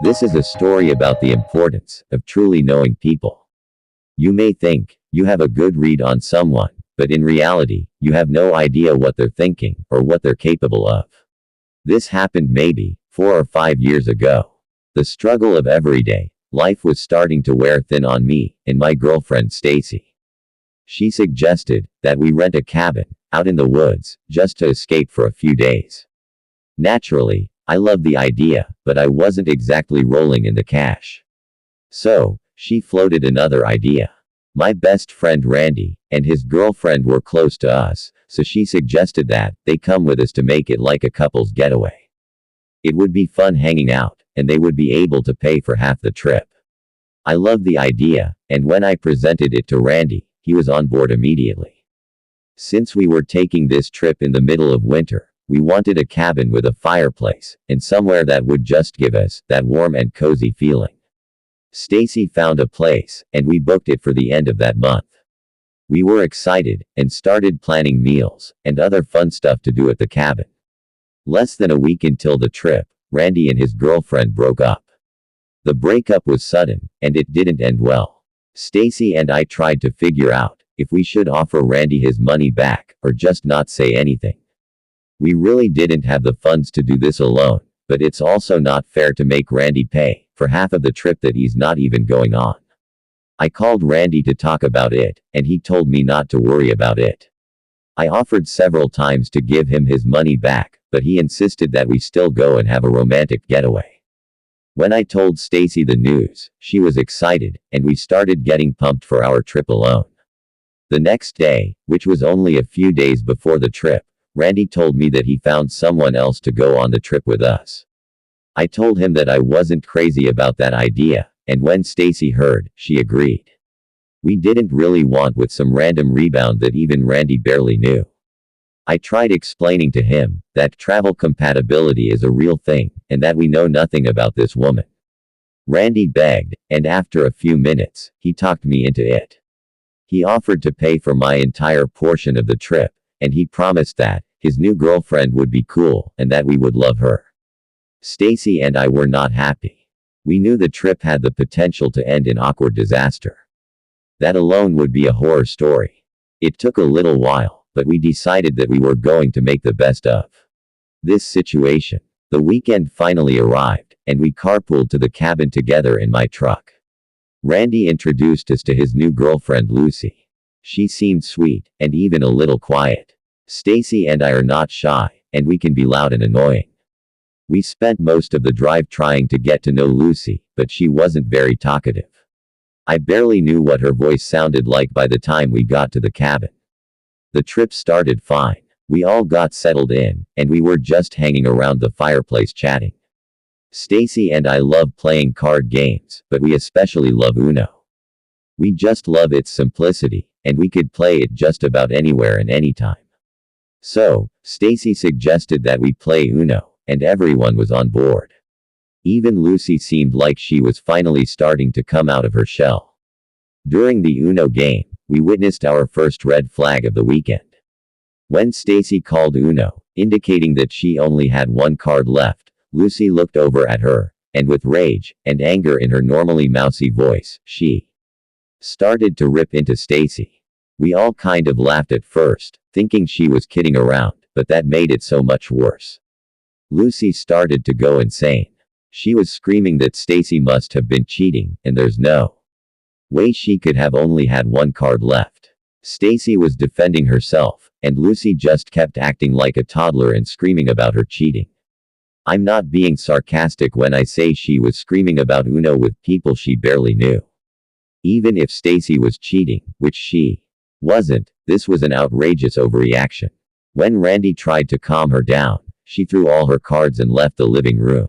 This is a story about the importance of truly knowing people. You may think you have a good read on someone, but in reality, you have no idea what they're thinking or what they're capable of. This happened maybe 4 or 5 years ago. The struggle of everyday life was starting to wear thin on me and my girlfriend Stacy. She suggested that we rent a cabin out in the woods just to escape for a few days. Naturally, I loved the idea, but I wasn't exactly rolling in the cash. So, she floated another idea. My best friend Randy and his girlfriend were close to us, so she suggested that they come with us to make it like a couple's getaway. It would be fun hanging out, and they would be able to pay for half the trip. I loved the idea, and when I presented it to Randy, he was on board immediately. Since we were taking this trip in the middle of winter, we wanted a cabin with a fireplace, and somewhere that would just give us that warm and cozy feeling. Stacy found a place, and we booked it for the end of that month. We were excited, and started planning meals, and other fun stuff to do at the cabin. Less than a week until the trip, Randy and his girlfriend broke up. The breakup was sudden, and it didn't end well. Stacy and I tried to figure out if we should offer Randy his money back, or just not say anything. We really didn't have the funds to do this alone, but it's also not fair to make Randy pay for half of the trip that he's not even going on. I called Randy to talk about it, and he told me not to worry about it. I offered several times to give him his money back, but he insisted that we still go and have a romantic getaway. When I told Stacy the news, she was excited, and we started getting pumped for our trip alone. The next day, which was only a few days before the trip, Randy told me that he found someone else to go on the trip with us. I told him that I wasn't crazy about that idea, and when Stacy heard, she agreed. We didn't really want with some random rebound that even Randy barely knew. I tried explaining to him that travel compatibility is a real thing, and that we know nothing about this woman. Randy begged, and after a few minutes, he talked me into it. He offered to pay for my entire portion of the trip, and he promised that his new girlfriend would be cool, and that we would love her. Stacy and I were not happy. We knew the trip had the potential to end in awkward disaster. That alone would be a horror story. It took a little while, but we decided that we were going to make the best of this situation. The weekend finally arrived, and we carpooled to the cabin together in my truck. Randy introduced us to his new girlfriend Lucy. She seemed sweet, and even a little quiet. Stacy and I are not shy, and we can be loud and annoying. We spent most of the drive trying to get to know Lucy, but she wasn't very talkative. I barely knew what her voice sounded like by the time we got to the cabin. The trip started fine. We all got settled in, and we were just hanging around the fireplace chatting. Stacy and I love playing card games, but we especially love Uno. We just love its simplicity, and we could play it just about anywhere and anytime. So, Stacy suggested that we play Uno, and everyone was on board. Even Lucy seemed like she was finally starting to come out of her shell. During the Uno game, we witnessed our first red flag of the weekend. When Stacy called Uno, indicating that she only had one card left, Lucy looked over at her, and with rage and anger in her normally mousy voice, she started to rip into Stacy. We all kind of laughed at first, thinking she was kidding around, but that made it so much worse. Lucy started to go insane. She was screaming that Stacy must have been cheating, and there's no way she could have only had one card left. Stacy was defending herself, and Lucy just kept acting like a toddler and screaming about her cheating. I'm not being sarcastic when I say she was screaming about Uno with people she barely knew. Even if Stacy was cheating, which she wasn't, this was an outrageous overreaction. When Randy tried to calm her down, she threw all her cards and left the living room.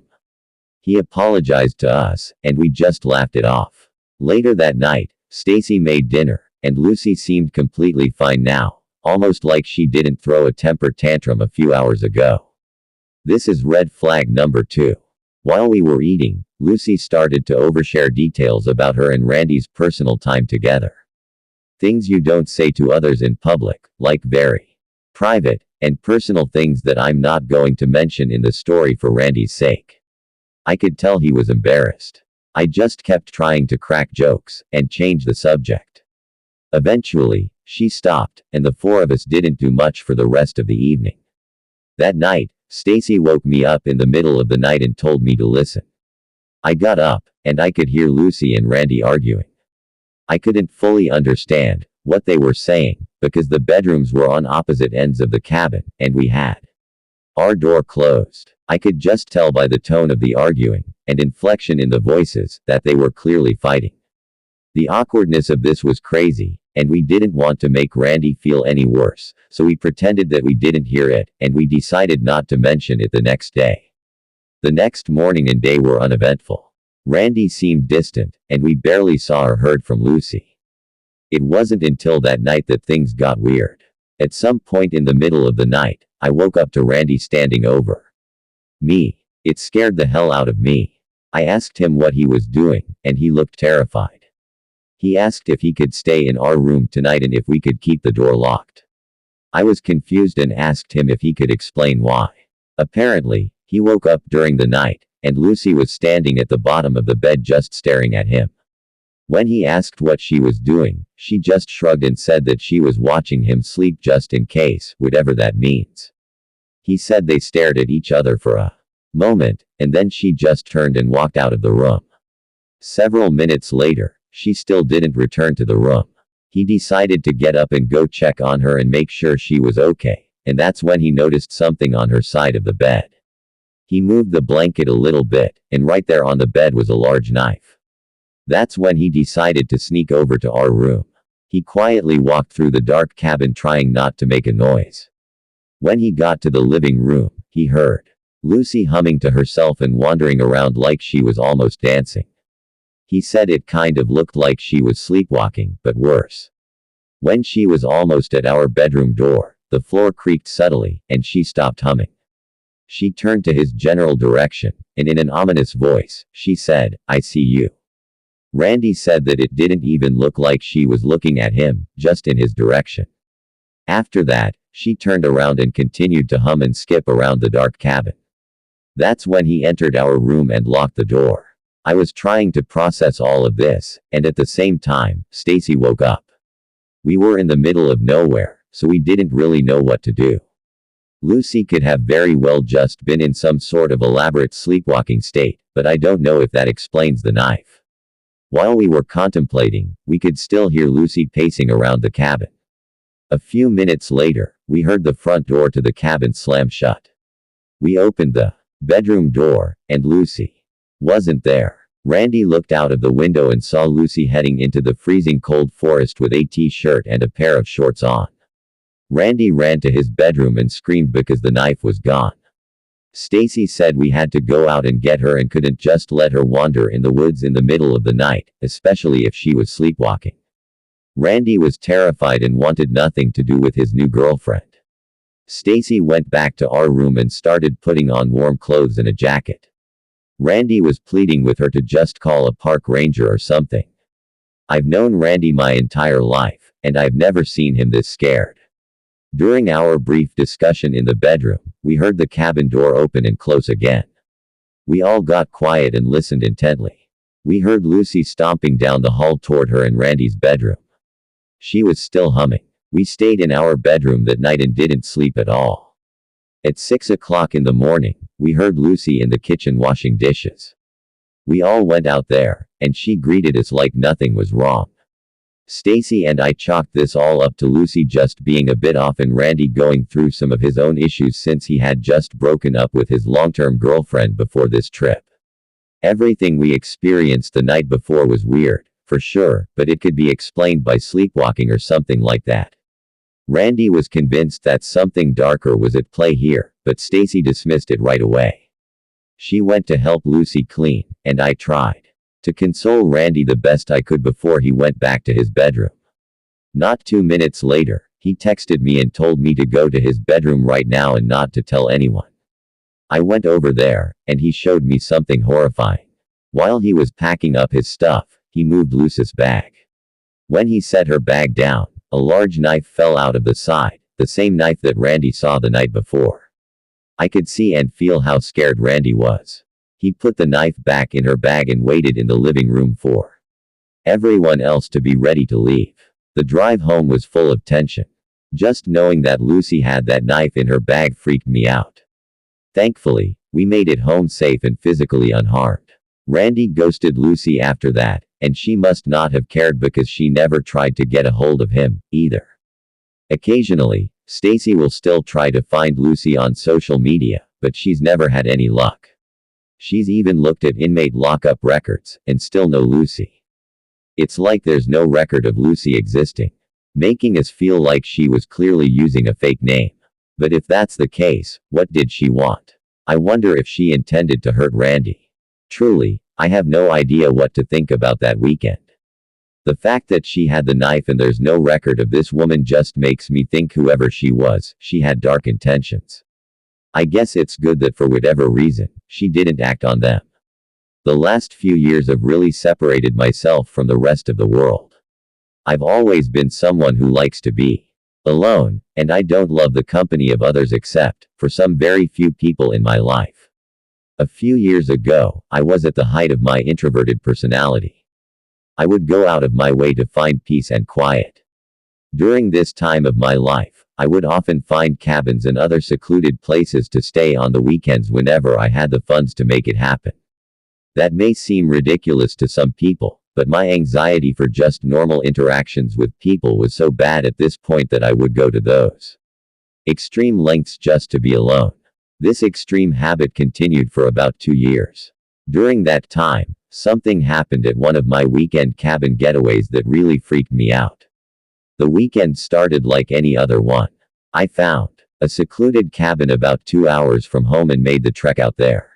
He apologized to us, and we just laughed it off. Later that night, Stacy made dinner, and Lucy seemed completely fine now, almost like she didn't throw a temper tantrum a few hours ago. This is red flag number 2. While we were eating, Lucy started to overshare details about her and Randy's personal time together. Things you don't say to others in public, like very private and personal things that I'm not going to mention in the story for Randy's sake. I could tell he was embarrassed. I just kept trying to crack jokes and change the subject. Eventually, she stopped, and the four of us didn't do much for the rest of the evening. That night, Stacy woke me up in the middle of the night and told me to listen. I got up, and I could hear Lucy and Randy arguing. I couldn't fully understand what they were saying, because the bedrooms were on opposite ends of the cabin, and we had our door closed. I could just tell by the tone of the arguing, and inflection in the voices, that they were clearly fighting. The awkwardness of this was crazy, and we didn't want to make Randy feel any worse, so we pretended that we didn't hear it, and we decided not to mention it the next day. The next morning and day were uneventful. Randy seemed distant, and we barely saw or heard from Lucy. It wasn't until that night that things got weird. At some point in the middle of the night, I woke up to Randy standing over me. It scared the hell out of me. I asked him what he was doing, and he looked terrified. He asked if he could stay in our room tonight and if we could keep the door locked. I was confused and asked him if he could explain why. Apparently, he woke up during the night, and Lucy was standing at the bottom of the bed just staring at him. When he asked what she was doing, she just shrugged and said that she was watching him sleep just in case, whatever that means. He said they stared at each other for a moment, and then she just turned and walked out of the room. Several minutes later, she still didn't return to the room. He decided to get up and go check on her and make sure she was okay, and that's when he noticed something on her side of the bed. He moved the blanket a little bit, and right there on the bed was a large knife. That's when he decided to sneak over to our room. He quietly walked through the dark cabin trying not to make a noise. When he got to the living room, he heard Lucy humming to herself and wandering around like she was almost dancing. He said it kind of looked like she was sleepwalking, but worse. When she was almost at our bedroom door, the floor creaked subtly, and she stopped humming. She turned to his general direction, and in an ominous voice, she said, "I see you." Randy said that it didn't even look like she was looking at him, just in his direction. After that, she turned around and continued to hum and skip around the dark cabin. That's when he entered our room and locked the door. I was trying to process all of this, and at the same time, Stacy woke up. We were in the middle of nowhere, so we didn't really know what to do. Lucy could have very well just been in some sort of elaborate sleepwalking state, but I don't know if that explains the knife. While we were contemplating, we could still hear Lucy pacing around the cabin. A few minutes later, we heard the front door to the cabin slam shut. We opened the bedroom door, and Lucy wasn't there. Randy looked out of the window and saw Lucy heading into the freezing cold forest with a t-shirt and a pair of shorts on. Randy ran to his bedroom and screamed because the knife was gone. Stacy said we had to go out and get her and couldn't just let her wander in the woods in the middle of the night, especially if she was sleepwalking. Randy was terrified and wanted nothing to do with his new girlfriend. Stacy went back to our room and started putting on warm clothes and a jacket. Randy was pleading with her to just call a park ranger or something. I've known Randy my entire life, and I've never seen him this scared. During our brief discussion in the bedroom, we heard the cabin door open and close again. We all got quiet and listened intently. We heard Lucy stomping down the hall toward her and Randy's bedroom. She was still humming. We stayed in our bedroom that night and didn't sleep at all. At 6 o'clock in the morning, we heard Lucy in the kitchen washing dishes. We all went out there, and she greeted us like nothing was wrong. Stacy and I chalked this all up to Lucy just being a bit off and Randy going through some of his own issues since he had just broken up with his long-term girlfriend before this trip. Everything we experienced the night before was weird, for sure, but it could be explained by sleepwalking or something like that. Randy was convinced that something darker was at play here, but Stacy dismissed it right away. She went to help Lucy clean, and I tried to console Randy the best I could before he went back to his bedroom. Not 2 minutes later, he texted me and told me to go to his bedroom right now and not to tell anyone. I went over there, and he showed me something horrifying. While he was packing up his stuff, he moved Lucy's bag. When he set her bag down, a large knife fell out of the side, the same knife that Randy saw the night before. I could see and feel how scared Randy was. He put the knife back in her bag and waited in the living room for everyone else to be ready to leave. The drive home was full of tension. Just knowing that Lucy had that knife in her bag freaked me out. Thankfully, we made it home safe and physically unharmed. Randy ghosted Lucy after that, and she must not have cared because she never tried to get a hold of him, either. Occasionally, Stacy will still try to find Lucy on social media, but she's never had any luck. She's even looked at inmate lockup records, and still no Lucy. It's like there's no record of Lucy existing, making us feel like she was clearly using a fake name. But if that's the case, what did she want? I wonder if she intended to hurt Randy. Truly, I have no idea what to think about that weekend. The fact that she had the knife and there's no record of this woman just makes me think whoever she was, she had dark intentions. I guess it's good that for whatever reason, she didn't act on them. The last few years have really separated myself from the rest of the world. I've always been someone who likes to be alone, and I don't love the company of others except for some very few people in my life. A few years ago, I was at the height of my introverted personality. I would go out of my way to find peace and quiet. During this time of my life, I would often find cabins and other secluded places to stay on the weekends whenever I had the funds to make it happen. That may seem ridiculous to some people, but my anxiety for just normal interactions with people was so bad at this point that I would go to those extreme lengths just to be alone. This extreme habit continued for about 2 years. During that time, something happened at one of my weekend cabin getaways that really freaked me out. The weekend started like any other one. I found a secluded cabin about 2 hours from home and made the trek out there.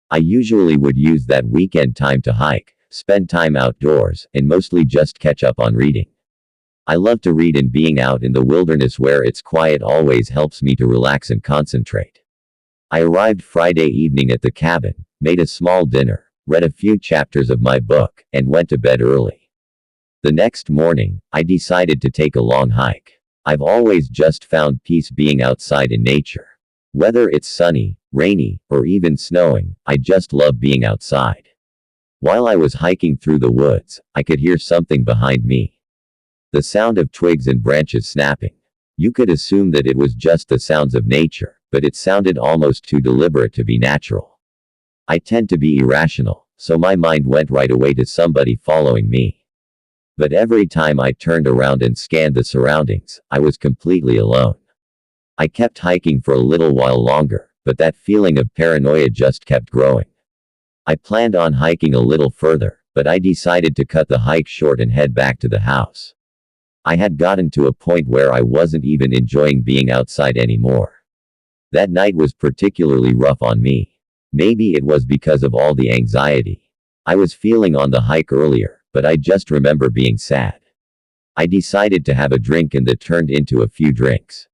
I usually would use that weekend time to hike, spend time outdoors, and mostly just catch up on reading. I love to read, and being out in the wilderness where it's quiet always helps me to relax and concentrate. I arrived Friday evening at the cabin, made a small dinner, read a few chapters of my book, and went to bed early. The next morning, I decided to take a long hike. I've always just found peace being outside in nature. Whether it's sunny, rainy, or even snowing, I just love being outside. While I was hiking through the woods, I could hear something behind me. The sound of twigs and branches snapping. You could assume that it was just the sounds of nature, but it sounded almost too deliberate to be natural. I tend to be irrational, so my mind went right away to somebody following me. But every time I turned around and scanned the surroundings, I was completely alone. I kept hiking for a little while longer, but that feeling of paranoia just kept growing. I planned on hiking a little further, but I decided to cut the hike short and head back to the house. I had gotten to a point where I wasn't even enjoying being outside anymore. That night was particularly rough on me. Maybe it was because of all the anxiety I was feeling on the hike earlier, but I just remember being sad. I decided to have a drink, and that turned into a few drinks.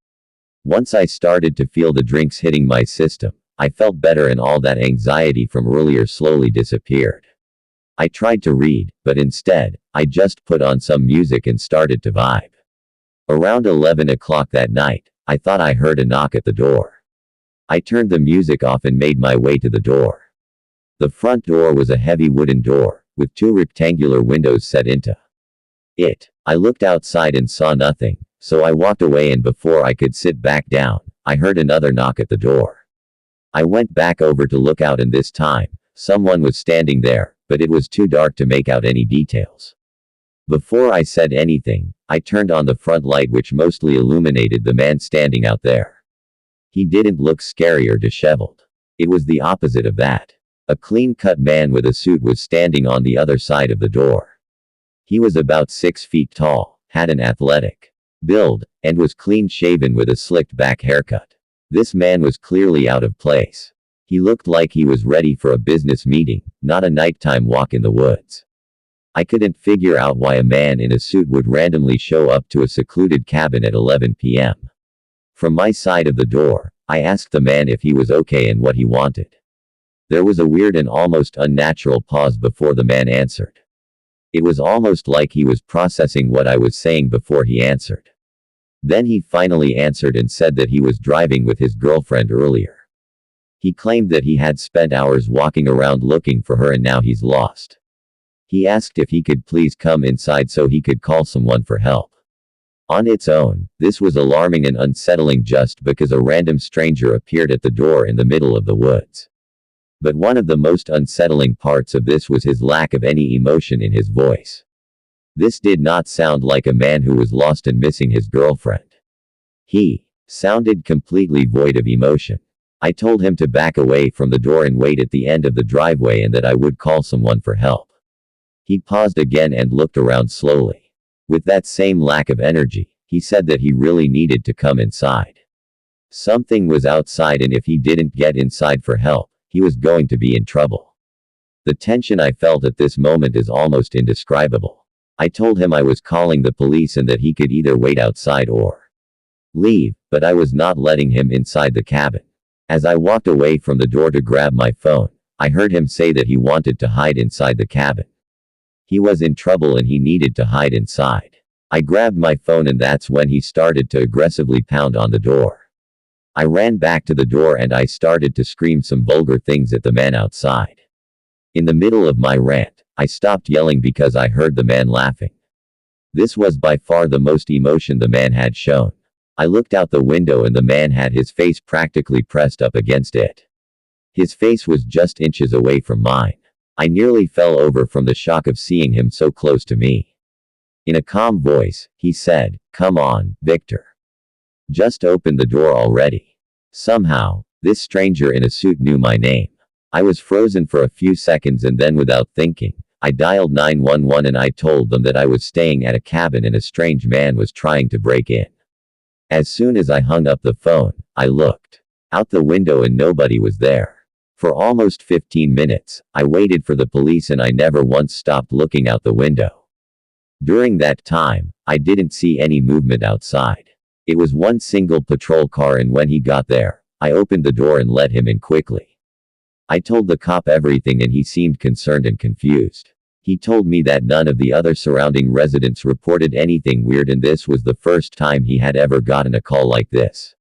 Once I started to feel the drinks hitting my system, I felt better, and all that anxiety from earlier slowly disappeared. I tried to read, but instead, I just put on some music and started to vibe. Around 11 o'clock that night, I thought I heard a knock at the door. I turned the music off and made my way to the door. The front door was a heavy wooden door, with 2 rectangular windows set into it. I looked outside and saw nothing, so I walked away, and before I could sit back down, I heard another knock at the door. I went back over to look out, and this time, someone was standing there, but it was too dark to make out any details. Before I said anything, I turned on the front light, which mostly illuminated the man standing out there. He didn't look scary or disheveled. It was the opposite of that. A clean-cut man with a suit was standing on the other side of the door. He was about 6 feet tall, had an athletic build, and was clean-shaven with a slicked-back haircut. This man was clearly out of place. He looked like he was ready for a business meeting, not a nighttime walk in the woods. I couldn't figure out why a man in a suit would randomly show up to a secluded cabin at 11 p.m. From my side of the door, I asked the man if he was okay and what he wanted. There was a weird and almost unnatural pause before the man answered. It was almost like he was processing what I was saying before he answered. Then he finally answered and said that he was driving with his girlfriend earlier. He claimed that he had spent hours walking around looking for her and now he's lost. He asked if he could please come inside so he could call someone for help. On its own, this was alarming and unsettling just because a random stranger appeared at the door in the middle of the woods. But one of the most unsettling parts of this was his lack of any emotion in his voice. This did not sound like a man who was lost and missing his girlfriend. He sounded completely void of emotion. I told him to back away from the door and wait at the end of the driveway and that I would call someone for help. He paused again and looked around slowly. With that same lack of energy, he said that he really needed to come inside. Something was outside and if he didn't get inside for help, he was going to be in trouble. The tension I felt at this moment is almost indescribable. I told him I was calling the police and that he could either wait outside or leave, but I was not letting him inside the cabin. As I walked away from the door to grab my phone, I heard him say that he wanted to hide inside the cabin. He was in trouble and he needed to hide inside. I grabbed my phone and that's when he started to aggressively pound on the door. I ran back to the door and I started to scream some vulgar things at the man outside. In the middle of my rant, I stopped yelling because I heard the man laughing. This was by far the most emotion the man had shown. I looked out the window and the man had his face practically pressed up against it. His face was just inches away from mine. I nearly fell over from the shock of seeing him so close to me. In a calm voice, he said, "Come on, Victor. Just open the door already." Somehow, this stranger in a suit knew my name. I was frozen for a few seconds and then without thinking, I dialed 911 and I told them that I was staying at a cabin and a strange man was trying to break in. As soon as I hung up the phone, I looked out the window and nobody was there. For almost 15 minutes, I waited for the police and I never once stopped looking out the window. During that time, I didn't see any movement outside. It was one single patrol car and when he got there, I opened the door and let him in quickly. I told the cop everything and he seemed concerned and confused. He told me that none of the other surrounding residents reported anything weird and this was the first time he had ever gotten a call like this.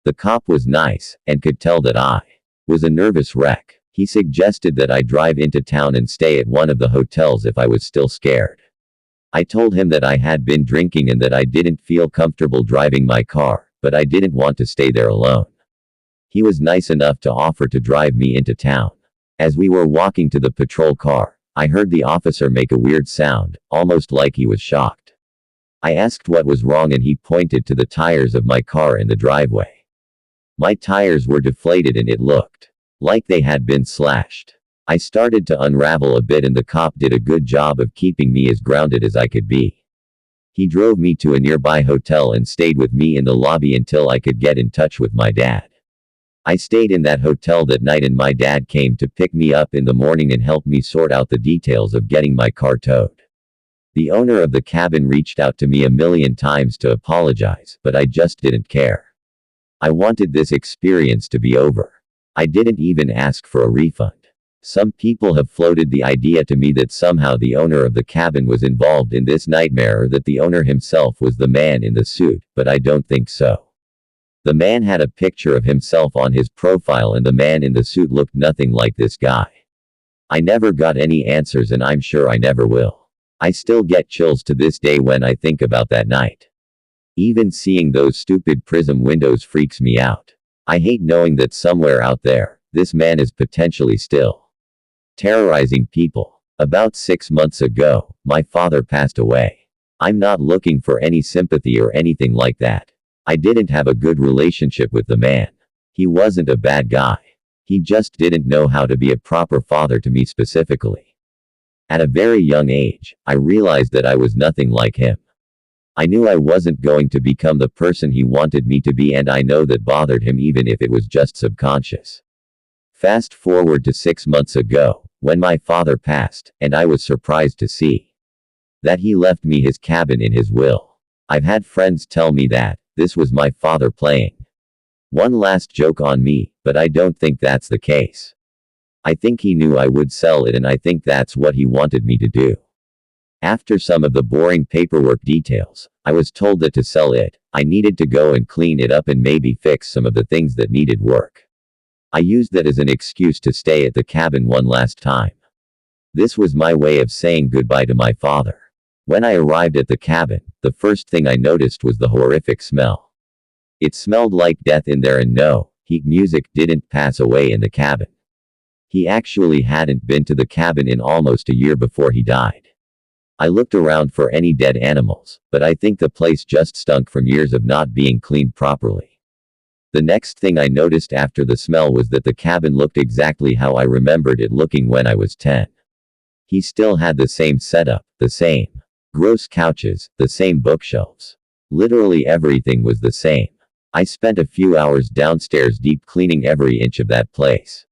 The cop was nice, and could tell that I was a nervous wreck. He suggested that I drive into town and stay at one of the hotels if I was still scared. I told him that I had been drinking and that I didn't feel comfortable driving my car, but I didn't want to stay there alone. He was nice enough to offer to drive me into town. As we were walking to the patrol car, I heard the officer make a weird sound, almost like he was shocked. I asked what was wrong and he pointed to the tires of my car in the driveway. My tires were deflated and it looked like they had been slashed. I started to unravel a bit and the cop did a good job of keeping me as grounded as I could be. He drove me to a nearby hotel and stayed with me in the lobby until I could get in touch with my dad. I stayed in that hotel that night and my dad came to pick me up in the morning and help me sort out the details of getting my car towed. The owner of the cabin reached out to me a million times to apologize, but I just didn't care. I wanted this experience to be over. I didn't even ask for a refund. Some people have floated the idea to me that somehow the owner of the cabin was involved in this nightmare or that the owner himself was the man in the suit, but I don't think so. The man had a picture of himself on his profile and the man in the suit looked nothing like this guy. I never got any answers and I'm sure I never will. I still get chills to this day when I think about that night. Even seeing those stupid prism windows freaks me out. I hate knowing that somewhere out there, this man is potentially still terrorizing people. About 6 months ago, my father passed away. I'm not looking for any sympathy or anything like that. I didn't have a good relationship with the man. He wasn't a bad guy. He just didn't know how to be a proper father to me specifically. At a very young age, I realized that I was nothing like him. I knew I wasn't going to become the person he wanted me to be and I know that bothered him even if it was just subconscious. Fast forward to 6 months ago, when my father passed, and I was surprised to see that he left me his cabin in his will. I've had friends tell me that this was my father playing one last joke on me, but I don't think that's the case. I think he knew I would sell it and I think that's what he wanted me to do. After some of the boring paperwork details, I was told that to sell it, I needed to go and clean it up and maybe fix some of the things that needed work. I used that as an excuse to stay at the cabin one last time. This was my way of saying goodbye to my father. When I arrived at the cabin, the first thing I noticed was the horrific smell. It smelled like death in there, and no, heat music didn't pass away in the cabin. He actually hadn't been to the cabin in almost a year before he died. I looked around for any dead animals, but I think the place just stunk from years of not being cleaned properly. The next thing I noticed after the smell was that the cabin looked exactly how I remembered it looking when I was 10. He still had the same setup, the same gross couches, the same bookshelves. Literally everything was the same. I spent a few hours downstairs deep cleaning every inch of that place.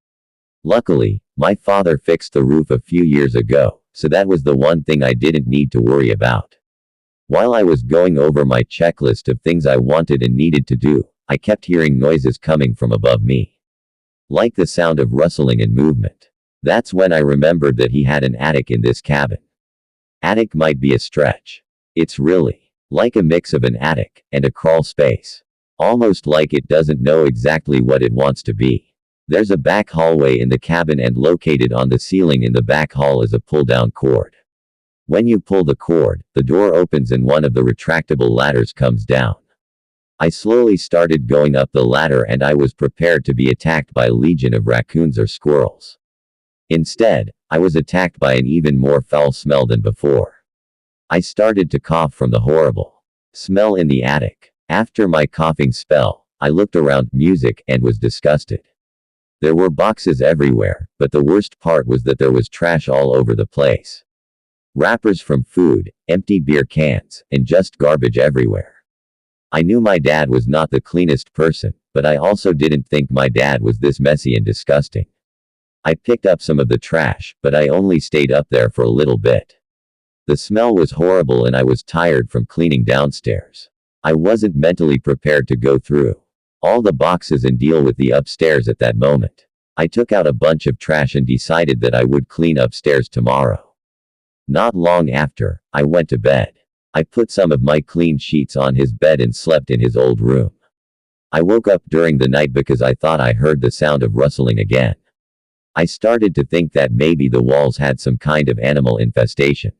Luckily, my father fixed the roof a few years ago, so that was the one thing I didn't need to worry about. While I was going over my checklist of things I wanted and needed to do, I kept hearing noises coming from above me. Like the sound of rustling and movement. That's when I remembered that he had an attic in this cabin. Attic might be a stretch. It's really like a mix of an attic and a crawl space. Almost like it doesn't know exactly what it wants to be. There's a back hallway in the cabin, and located on the ceiling in the back hall is a pull-down cord. When you pull the cord, the door opens and one of the retractable ladders comes down. I slowly started going up the ladder, and I was prepared to be attacked by a legion of raccoons or squirrels. Instead, I was attacked by an even more foul smell than before. I started to cough from the horrible smell in the attic. After my coughing spell, I looked around music and was disgusted. There were boxes everywhere, but the worst part was that there was trash all over the place. Wrappers from food, empty beer cans, and just garbage everywhere. I knew my dad was not the cleanest person, but I also didn't think my dad was this messy and disgusting. I picked up some of the trash, but I only stayed up there for a little bit. The smell was horrible and I was tired from cleaning downstairs. I wasn't mentally prepared to go through all the boxes and deal with the upstairs at that moment. I took out a bunch of trash and decided that I would clean upstairs tomorrow. Not long after, I went to bed. I put some of my clean sheets on his bed and slept in his old room. I woke up during the night because I thought I heard the sound of rustling again. I started to think that maybe the walls had some kind of animal infestation.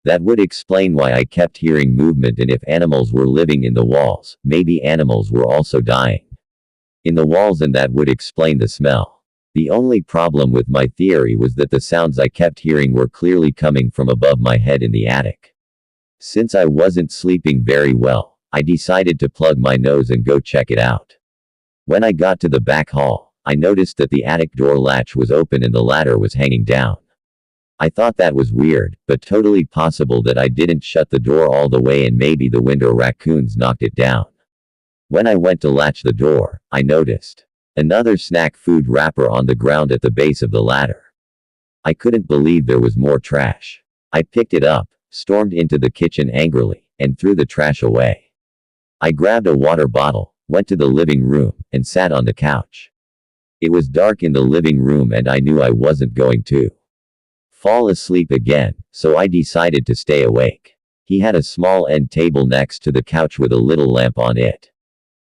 That would explain why I kept hearing movement, and if animals were living in the walls, maybe animals were also dying in the walls, and that would explain the smell. The only problem with my theory was that the sounds I kept hearing were clearly coming from above my head in the attic. Since I wasn't sleeping very well, I decided to plug my nose and go check it out. When I got to the back hall, I noticed that the attic door latch was open and the ladder was hanging down. I thought that was weird, but totally possible that I didn't shut the door all the way and maybe the wind or raccoons knocked it down. When I went to latch the door, I noticed another snack food wrapper on the ground at the base of the ladder. I couldn't believe there was more trash. I picked it up, stormed into the kitchen angrily, and threw the trash away. I grabbed a water bottle, went to the living room, and sat on the couch. It was dark in the living room and I knew I wasn't going to fall asleep again, so I decided to stay awake. He had a small end table next to the couch with a little lamp on it.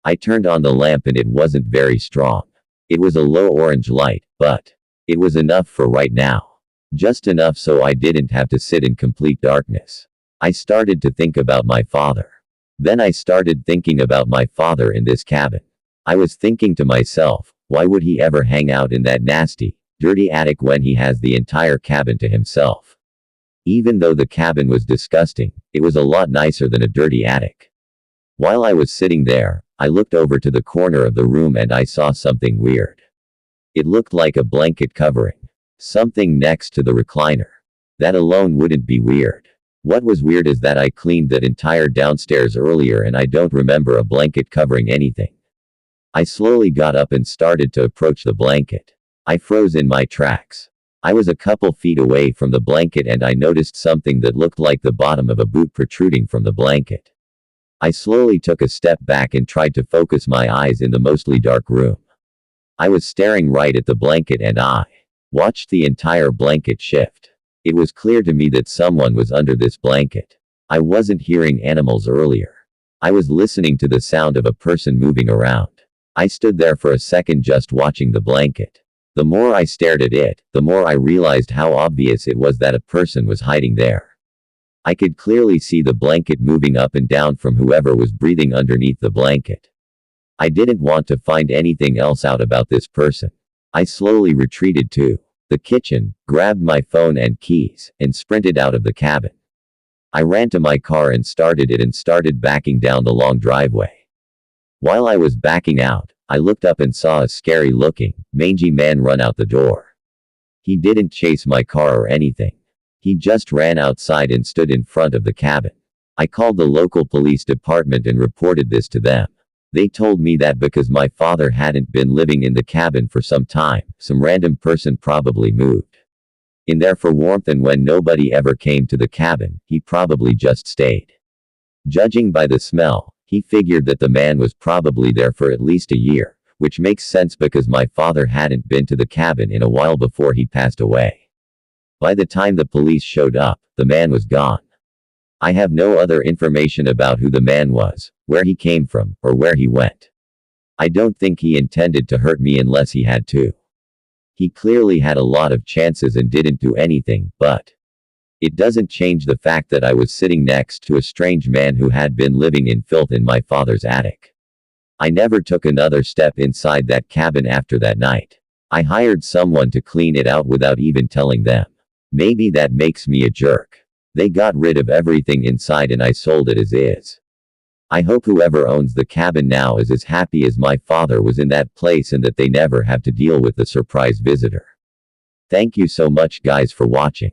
I turned on the lamp and it wasn't very strong. It was a low orange light, but it was enough for right now. Just enough so I didn't have to sit in complete darkness. I started to think about my father. Then I started thinking about my father in this cabin. I was thinking to myself, why would he ever hang out in that nasty, dirty attic when he has the entire cabin to himself? Even though the cabin was disgusting, it was a lot nicer than a dirty attic. While I was sitting there, I looked over to the corner of the room and I saw something weird. It looked like a blanket covering something next to the recliner. That alone wouldn't be weird. What was weird is that I cleaned that entire downstairs earlier and I don't remember a blanket covering anything. I slowly got up and started to approach the blanket. I froze in my tracks. I was a couple feet away from the blanket and I noticed something that looked like the bottom of a boot protruding from the blanket. I slowly took a step back and tried to focus my eyes in the mostly dark room. I was staring right at the blanket and I watched the entire blanket shift. It was clear to me that someone was under this blanket. I wasn't hearing animals earlier. I was listening to the sound of a person moving around. I stood there for a second just watching the blanket. The more I stared at it, the more I realized how obvious it was that a person was hiding there. I could clearly see the blanket moving up and down from whoever was breathing underneath the blanket. I didn't want to find anything else out about this person. I slowly retreated to the kitchen, grabbed my phone and keys, and sprinted out of the cabin. I ran to my car and started it and started backing down the long driveway. While I was backing out, I looked up and saw a scary-looking, mangy man run out the door. He didn't chase my car or anything. He just ran outside and stood in front of the cabin. I called the local police department and reported this to them. They told me that because my father hadn't been living in the cabin for some time, some random person probably moved in there for warmth, and when nobody ever came to the cabin, he probably just stayed. Judging by the smell, he figured that the man was probably there for at least a year, which makes sense because my father hadn't been to the cabin in a while before he passed away. By the time the police showed up, the man was gone. I have no other information about who the man was, where he came from, or where he went. I don't think he intended to hurt me unless he had to. He clearly had a lot of chances and didn't do anything, but it doesn't change the fact that I was sitting next to a strange man who had been living in filth in my father's attic. I never took another step inside that cabin after that night. I hired someone to clean it out without even telling them. Maybe that makes me a jerk. They got rid of everything inside and I sold it as is. I hope whoever owns the cabin now is as happy as my father was in that place and that they never have to deal with the surprise visitor. Thank you so much guys for watching.